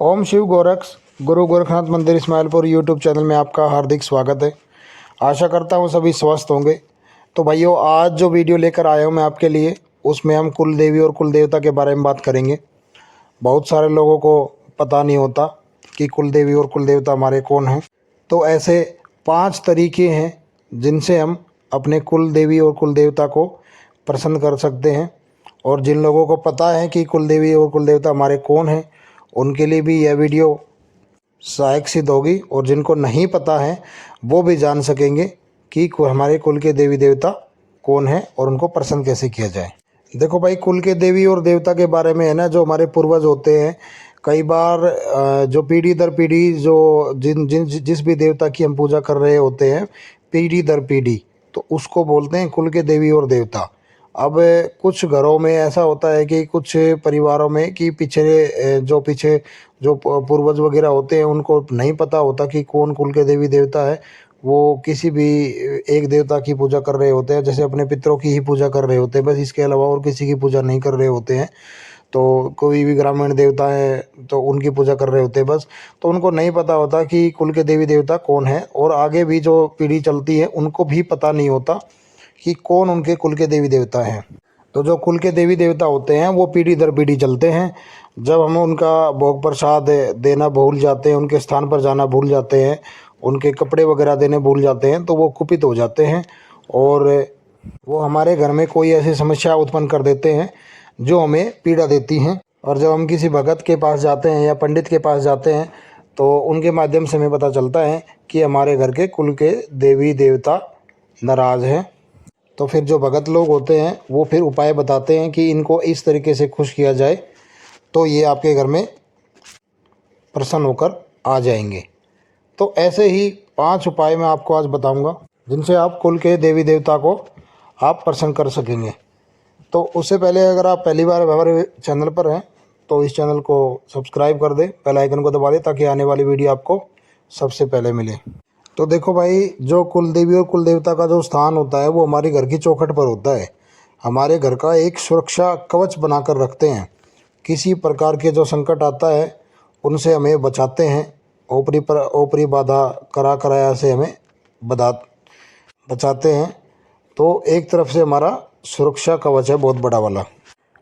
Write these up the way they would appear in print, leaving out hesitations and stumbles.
ओम शिव गोरक्ष गुरु गोरखनाथ मंदिर Ismailpur YouTube channel में आपका हार्दिक स्वागत है। आशा करता हूँ सभी स्वस्थ होंगे। तो भाइयों, आज जो वीडियो लेकर आया हूँ मैं आपके लिए, उसमें हम कुल देवी और कुल देवता के बारे में बात करेंगे। बहुत सारे लोगों को पता नहीं होता कि कुल देवी और कुल देवता हमारे कौन हैं। तो ऐसे 5 तरीके हैं जिनसे हम अपने कुल देवी और कुल देवता को प्रसन्न कर सकते हैं। और जिन लोगों को पता है कि कुल देवी और कुल देवता हमारे कौन हैं, उनके लिए भी यह वीडियो सहायक सिद्ध होगी। और जिनको नहीं पता है वो भी जान सकेंगे कि हमारे कुल के देवी देवता कौन है और उनको प्रसन्न कैसे किया जाए। देखो भाई, कुल के देवी और देवता के बारे में है ना, जो हमारे पूर्वज होते हैं, कई बार जो पीढ़ी दर पीढ़ी जो जिस भी देवता की हम पूजा कर रहे होते हैं, पीढ़ी दर पीढ़ी, तो उसको बोलते हैं कुल के देवी और देवता। अब कुछ घरों में ऐसा होता है कि कुछ परिवारों में कि पीछे जो पूर्वज वगैरह होते हैं, उनको नहीं पता होता कि कौन कुल के देवी देवता है। वो किसी भी एक देवता की पूजा कर रहे होते हैं, जैसे अपने पितरों की ही पूजा कर रहे होते हैं, बस इसके अलावा और किसी की पूजा नहीं कर रहे होते हैं। तो कोई भी ग्रामीण देवता है तो उनकी पूजा कर रहे होते हैं बस। तो उनको नहीं पता होता कि कुल के देवी देवता कौन है, और आगे भी जो पीढ़ी चलती है उनको भी पता नहीं होता कि कौन उनके कुल के देवी देवता हैं। तो जो कुल के देवी देवता होते हैं वो पीढ़ी दर पीढ़ी चलते हैं। जब हम उनका भोग प्रसाद देना भूल जाते हैं, उनके स्थान पर जाना भूल जाते हैं, उनके कपड़े वगैरह देने भूल जाते हैं, तो वो कुपित हो जाते हैं और वो हमारे घर में कोई ऐसी समस्या उत्पन्न कर देते हैं जो हमें पीड़ा देती हैं। और जब हम किसी भगत के पास जाते हैं या पंडित के पास जाते हैं, तो उनके माध्यम से हमें पता चलता है कि हमारे घर के कुल के देवी देवता नाराज़ हैं। तो फिर जो भगत लोग होते हैं वो फिर उपाय बताते हैं कि इनको इस तरीके से खुश किया जाए तो ये आपके घर में प्रसन्न होकर आ जाएंगे। तो ऐसे ही 5 उपाय मैं आपको आज बताऊंगा जिनसे आप कुल के देवी देवता को आप प्रसन्न कर सकेंगे। तो उससे पहले, अगर आप पहली बार हमारे चैनल पर हैं तो इस चैनल को सब्सक्राइब कर दें, बेल आइकन को दबा दें ताकि आने वाली वीडियो आपको सबसे पहले मिले। तो देखो भाई, जो कुल देवी और कुल देवता का जो स्थान होता है वो हमारे घर की चौखट पर होता है। हमारे घर का एक सुरक्षा कवच बनाकर रखते हैं। किसी प्रकार के जो संकट आता है उनसे हमें बचाते हैं। ऊपरी बाधा करा कराया से हमें बचाते हैं। तो एक तरफ से हमारा सुरक्षा कवच है बहुत बड़ा वाला।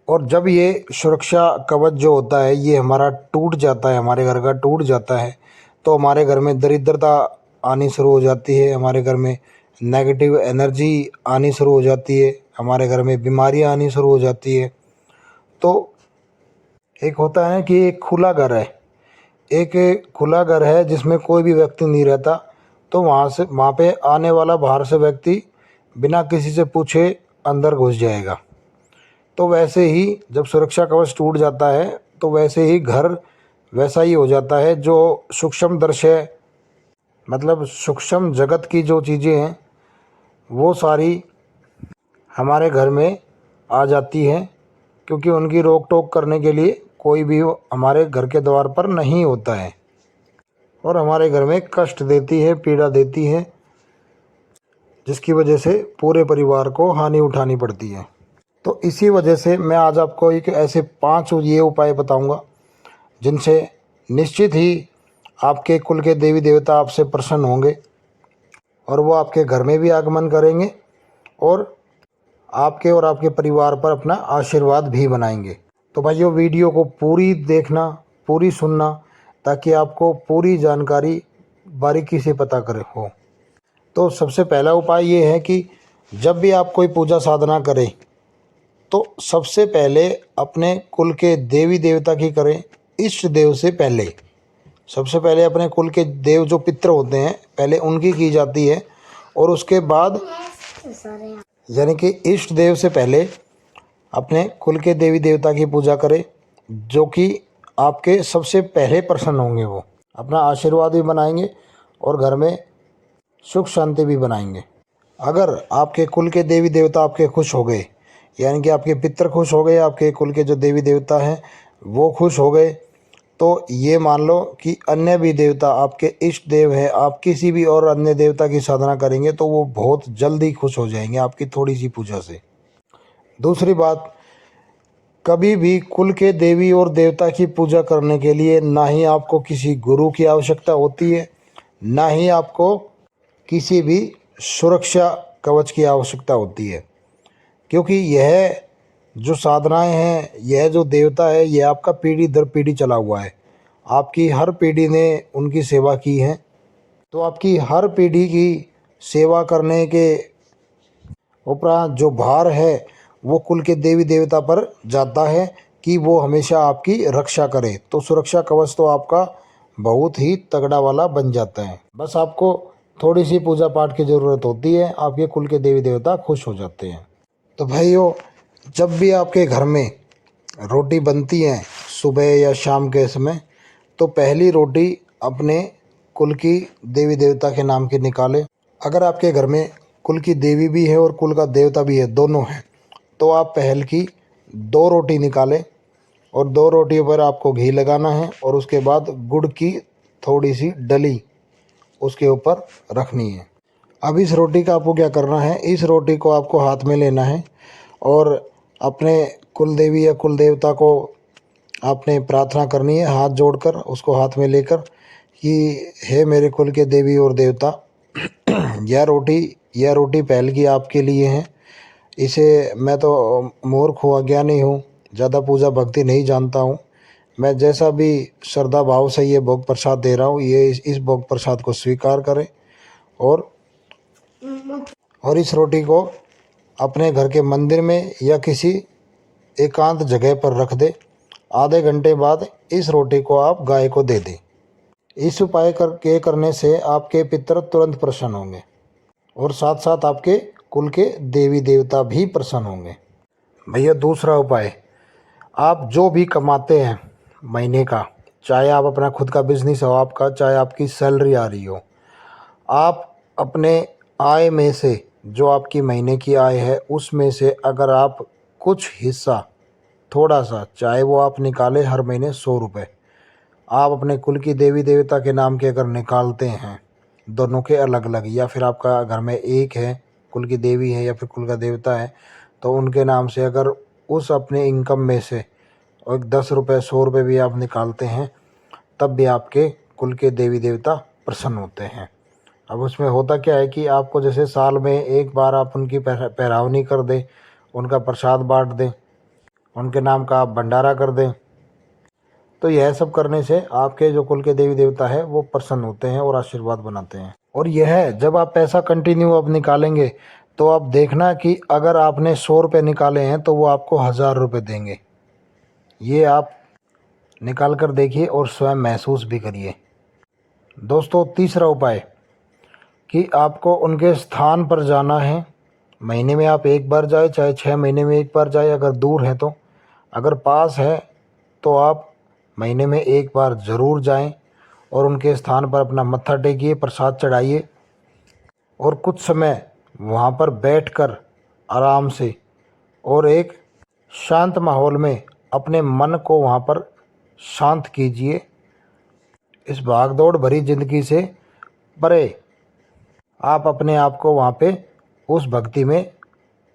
और जब ये सुरक्षा कवच जो होता है ये हमारा टूट जाता है, हमारे घर का टूट जाता है, तो हमारे घर में दरिद्रता आनी शुरू हो जाती है, हमारे घर में नेगेटिव एनर्जी आनी शुरू हो जाती है, हमारे घर में बीमारियां आनी शुरू हो जाती है। तो एक होता है कि एक खुला घर है, एक खुला घर है जिसमें कोई भी व्यक्ति नहीं रहता, तो वहाँ पे आने वाला बाहर से व्यक्ति बिना किसी से पूछे अंदर घुस जाएगा। तो वैसे ही जब सुरक्षा कवच टूट जाता है तो वैसे ही घर वैसा ही हो जाता है। जो सूक्ष्म दर्शय, मतलब सूक्ष्म जगत की जो चीज़ें हैं वो सारी हमारे घर में आ जाती हैं, क्योंकि उनकी रोक टोक करने के लिए कोई भी हमारे घर के द्वार पर नहीं होता है और हमारे घर में कष्ट देती है, पीड़ा देती है, जिसकी वजह से पूरे परिवार को हानि उठानी पड़ती है। तो इसी वजह से मैं आज आपको एक ऐसे 5 ये उपाय बताऊंगा जिनसे निश्चित ही आपके कुल के देवी देवता आपसे प्रसन्न होंगे और वो आपके घर में भी आगमन करेंगे और आपके परिवार पर अपना आशीर्वाद भी बनाएंगे। तो भाइयों, वीडियो को पूरी देखना, पूरी सुनना, ताकि आपको पूरी जानकारी बारीकी से पता करे हो। तो सबसे पहला उपाय ये है कि जब भी आप कोई पूजा साधना करें तो सबसे पहले अपने कुल के देवी देवता की करें, इष्ट देव से पहले। सबसे पहले अपने कुल के देव जो पितृ होते हैं पहले उनकी की जाती है, और उसके बाद यानी कि इष्ट देव से पहले अपने कुल के देवी देवता की पूजा करें, जो कि आपके सबसे पहले प्रसन्न होंगे। वो अपना आशीर्वाद भी बनाएंगे और घर में सुख शांति भी बनाएंगे। अगर आपके कुल के देवी देवता आपके खुश हो गए, यानी कि आपके पितृ खुश हो गए, आपके कुल के जो देवी देवता हैं वो खुश हो गए, तो ये मान लो कि अन्य भी देवता आपके इष्ट देव हैं, आप किसी भी और अन्य देवता की साधना करेंगे तो वो बहुत जल्दी खुश हो जाएंगे आपकी थोड़ी सी पूजा से। दूसरी बात, कभी भी कुल के देवी और देवता की पूजा करने के लिए ना ही आपको किसी गुरु की आवश्यकता होती है, ना ही आपको किसी भी सुरक्षा कवच की आवश्यकता होती है, क्योंकि यह जो साधनाएं हैं, यह जो देवता है, यह आपका पीढ़ी दर पीढ़ी चला हुआ है। आपकी हर पीढ़ी ने उनकी सेवा की है, तो आपकी हर पीढ़ी की सेवा करने के उपरांत जो भार है वो कुल के देवी देवता पर जाता है कि वो हमेशा आपकी रक्षा करे। तो सुरक्षा कवच तो आपका बहुत ही तगड़ा वाला बन जाता है। बस आपको थोड़ी सी पूजा पाठ की ज़रूरत होती है, आपके कुल के देवी देवता खुश हो जाते हैं। तो भाइयों, जब भी आपके घर में रोटी बनती है सुबह या शाम के समय, तो पहली रोटी अपने कुल की देवी देवता के नाम की निकालें। अगर आपके घर में कुल की देवी भी है और कुल का देवता भी है, दोनों हैं, तो आप पहल की 2 रोटी निकालें और 2 रोटियों पर आपको घी लगाना है और उसके बाद गुड़ की थोड़ी सी डली उसके ऊपर रखनी है। अब इस रोटी का आपको क्या करना है, इस रोटी को आपको हाथ में लेना है और अपने कुल देवी या कुल देवता को आपने प्रार्थना करनी है, हाथ जोड़कर उसको हाथ में लेकर कि हे मेरे कुल के देवी और देवता, यह रोटी पहल की आपके लिए है। इसे मैं तो मूर्ख हूँ, अज्ञानी हूँ, ज़्यादा पूजा भक्ति नहीं जानता हूँ। मैं जैसा भी श्रद्धा भाव से ये भोग प्रसाद दे रहा हूँ, ये इस भोग प्रसाद को स्वीकार करें और इस रोटी को अपने घर के मंदिर में या किसी एकांत जगह पर रख दे। आधे घंटे बाद इस रोटी को आप गाय को दे दें। इस उपाय करने से आपके पितर तुरंत प्रसन्न होंगे और साथ साथ आपके कुल के देवी देवता भी प्रसन्न होंगे। भैया दूसरा उपाय, आप जो भी कमाते हैं महीने का, चाहे आप अपना खुद का बिजनेस हो आपका, चाहे आपकी सैलरी आ रही हो, आप अपने आय में से, जो आपकी महीने की आय है उसमें से अगर आप कुछ हिस्सा, थोड़ा सा, चाहे वो आप निकालें हर महीने 100 रुपये, आप अपने कुल की देवी देवता के नाम के अगर निकालते हैं, दोनों के अलग अलग, या फिर आपका घर में एक है कुल की देवी है या फिर कुल का देवता है, तो उनके नाम से अगर उस अपने इनकम में से और 10 रुपये 100 रुपये भी आप निकालते हैं, तब भी आपके कुल के देवी देवता प्रसन्न होते हैं। अब उसमें होता क्या है कि आपको जैसे साल में एक बार आप उनकी पैरावनी कर दें, उनका प्रसाद बांट दें, उनके नाम का आप भंडारा कर दें, तो यह सब करने से आपके जो कुल के देवी देवता है वो प्रसन्न होते हैं और आशीर्वाद बनाते हैं। और यह जब आप पैसा कंटिन्यू अब निकालेंगे, तो आप देखना कि अगर आपने 100 रुपये निकाले हैं तो वो आपको 1000 रुपये देंगे। ये आप निकाल कर देखिए और स्वयं महसूस भी करिए। दोस्तों तीसरा उपाय कि आपको उनके स्थान पर जाना है। महीने में आप एक बार जाए, चाहे 6 महीने में एक बार जाए, अगर दूर है तो। अगर पास है तो आप महीने में एक बार ज़रूर जाएं और उनके स्थान पर अपना मत्था टेकिए, प्रसाद चढ़ाइए और कुछ समय वहाँ पर बैठकर आराम से और एक शांत माहौल में अपने मन को वहाँ पर शांत कीजिए। इस भागदौड़ भरी ज़िंदगी से परे आप अपने आप को वहाँ पे उस भक्ति में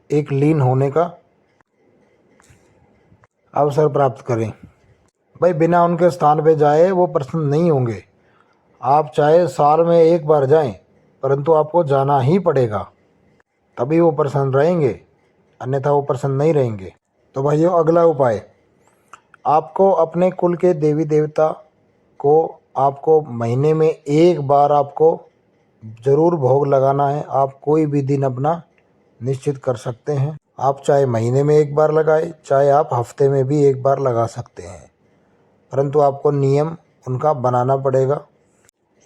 एक लीन होने का अवसर प्राप्त करें। भाई बिना उनके स्थान पे जाए वो प्रसन्न नहीं होंगे। आप चाहे साल में एक बार जाएं, परंतु आपको जाना ही पड़ेगा, तभी वो प्रसन्न रहेंगे, अन्यथा वो प्रसन्न नहीं रहेंगे। तो भाइयों अगला उपाय, आपको अपने कुल के देवी देवता को आपको महीने में एक बार आपको ज़रूर भोग लगाना है। आप कोई भी दिन अपना निश्चित कर सकते हैं। आप चाहे महीने में एक बार लगाए, चाहे आप हफ्ते में भी एक बार लगा सकते हैं, परंतु आपको नियम उनका बनाना पड़ेगा।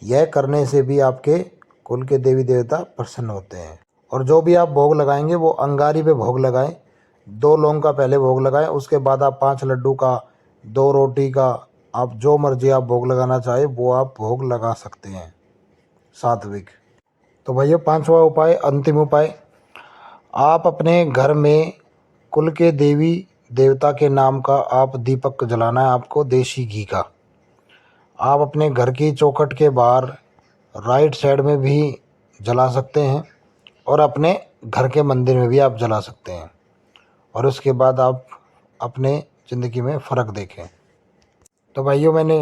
यह करने से भी आपके कुल के देवी देवता प्रसन्न होते हैं। और जो भी आप भोग लगाएंगे वो अंगारी पे भोग लगाएं। 2 लौंग का पहले भोग लगाएं, उसके बाद आप 5 लड्डू का, 2 रोटी का, आप जो मर्जी आप भोग लगाना चाहे वो आप भोग लगा सकते हैं सात्विक। तो भैया 5वां उपाय, अंतिम उपाय, आप अपने घर में कुल के देवी देवता के नाम का आप दीपक जलाना है आपको, देसी घी का। आप अपने घर की चौखट के बाहर राइट साइड में भी जला सकते हैं और अपने घर के मंदिर में भी आप जला सकते हैं। और उसके बाद आप अपने ज़िंदगी में फ़र्क देखें। तो भाइयों मैंने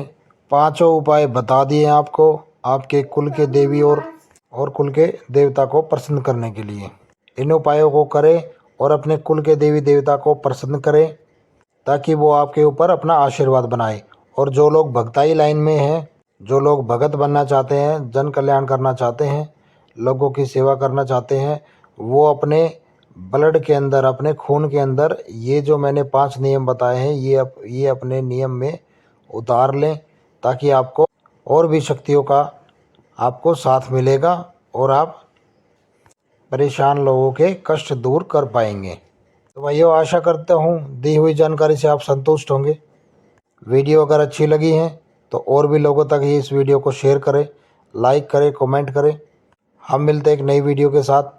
पांचों उपाय बता दिए आपको आपके कुल के देवी और कुल के देवता को प्रसन्न करने के लिए। इन उपायों को करें और अपने कुल के देवी देवता को प्रसन्न करें ताकि वो आपके ऊपर अपना आशीर्वाद बनाए। और जो लोग भक्ताई लाइन में हैं, जो लोग भगत बनना चाहते हैं, जन कल्याण करना चाहते हैं, लोगों की सेवा करना चाहते हैं, वो अपने ब्लड के अंदर, अपने खून के अंदर ये जो मैंने 5 नियम बताए हैं ये अपने नियम में उतार लें ताकि आपको और भी शक्तियों का आपको साथ मिलेगा और आप परेशान लोगों के कष्ट दूर कर पाएंगे। तो भाइयों आशा करता हूँ दी हुई जानकारी से आप संतुष्ट होंगे। वीडियो अगर अच्छी लगी है तो और भी लोगों तक ही इस वीडियो को शेयर करें, लाइक करें, कमेंट करें। हम मिलते हैं एक नई वीडियो के साथ।